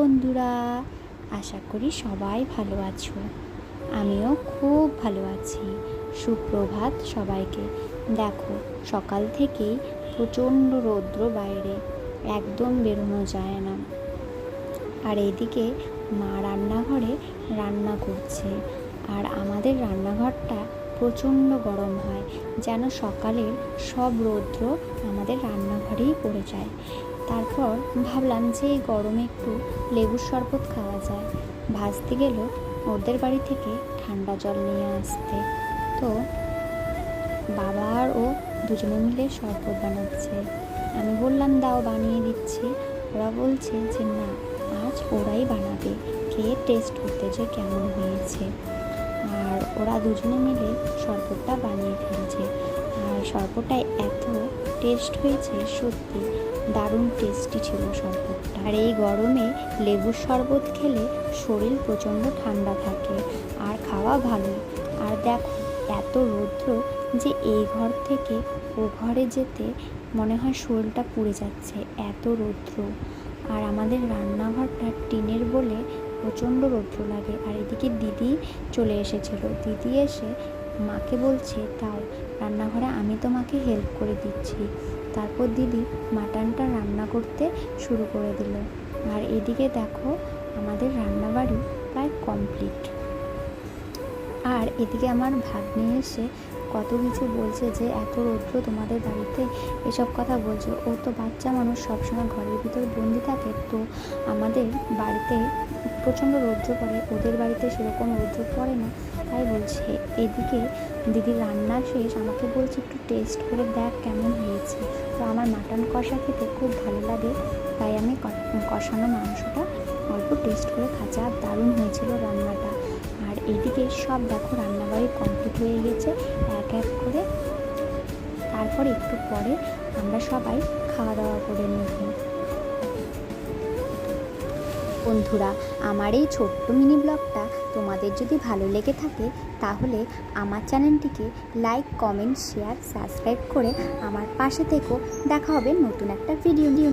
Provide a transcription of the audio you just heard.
বন্ধুরা, আশা করি সবাই ভালো আছো। আমিও খুব ভালো আছি। সুপ্রভাত সবাইকে। দেখো, সকাল থেকেই প্রচণ্ড রৌদ্র বাইরে, একদম বেরোনো যায় না। আর এদিকে মা রান্নাঘরে রান্না করছে, আর আমাদের রান্নাঘরটা প্রচণ্ড গরম হয়, যেন সকালের সব রৌদ্র আমাদের রান্নাঘরেই পড়ে যায়। তারপর ভাবলাম যে এই গরমে একটু লেবুর শরবত খাওয়া যায়। ভাসতে গেল ওদের বাড়ি থেকে ঠান্ডা জল নিয়ে আসতে। তো বাবা আর ও দুজনে মিলে শরবত বানাচ্ছে। আমি বললাম দাও, বানিয়ে দিচ্ছি। ওরা বলছে যে না, আজ ওরাই বানাবে, খেয়ে টেস্ট করতে যে কেমন হয়েছে। আর ওরা দুজনে মিলে শরবতটা বানিয়ে ফেলছে। আর শরবতটা এত টেস্ট হয়েছে, সত্যি দারুণ টেস্টি ছিল শরবতটা। আর এই গরমে লেবুর শরবত খেলে শরীর প্রচণ্ড ঠান্ডা থাকে, আর খাওয়া ভালো। আর দেখো, এত রৌদ্র যে এই ঘর থেকে ও ঘরে যেতে মনে হয় শরীরটা পুড়ে যাচ্ছে, এত রৌদ্র। আর আমাদের রান্নাঘরটা টিনের বলে প্রচণ্ড রৌদ্র লাগে। আর এদিকে দিদি চলে এসেছিল। দিদি এসে মাকে বলছে দাও রান্নাঘরে, আমি তোমাকে হেল্প করে দিচ্ছি। তারপর দিদি মাটনটা রান্না করতে শুরু করে দিল। আর এদিকে দেখো, আমাদের রান্নাবাড়ি প্রায় কমপ্লিট। আর এদিকে আমার ভাগ্নে এসে কত কিছু বলছে যে এত রৌদ্র তোমাদের বাড়িতে, এসব কথা বলছে। ও তো বাচ্চা মানুষ, সবসময় ঘরের ভিতরে বন্দি থাকে, তো আমাদের বাড়িতে প্রচণ্ড রৌদ্র পড়ে, ওদের বাড়িতে সেরকম রৌদ্র পড়ে না, তাই বলছে। এদিকে দিদির রান্না শেষ, আমাকে বলছে একটু টেস্ট করে দেখ কেমন হয়েছে। তো আমার মাটন কষা খেতে খুব ভালো লাগে, তাই আমি কষানো মাংসটা অল্প টেস্ট করে খাচ্ছি। আর দারুণ হয়েছিল রান্নাটা। আর এদিকে সব দেখো রান্নাবাড়ি কমপ্লিট হয়ে গেছে এক এক করে। তারপর একটু পরে আমরা সবাই খাওয়া দাওয়া করে নেব। বন্ধুরা, আমার এই ছোট্ট মিনি ব্লগটা তোমাদের যদি ভালো লেগে থাকে, তাহলে আমার চ্যানেলটিকে লাইক, কমেন্ট, শেয়ার, সাবস্ক্রাইব করে আমার পাশে থেকো। দেখা হবে নতুন একটা ভিডিও নিয়ে।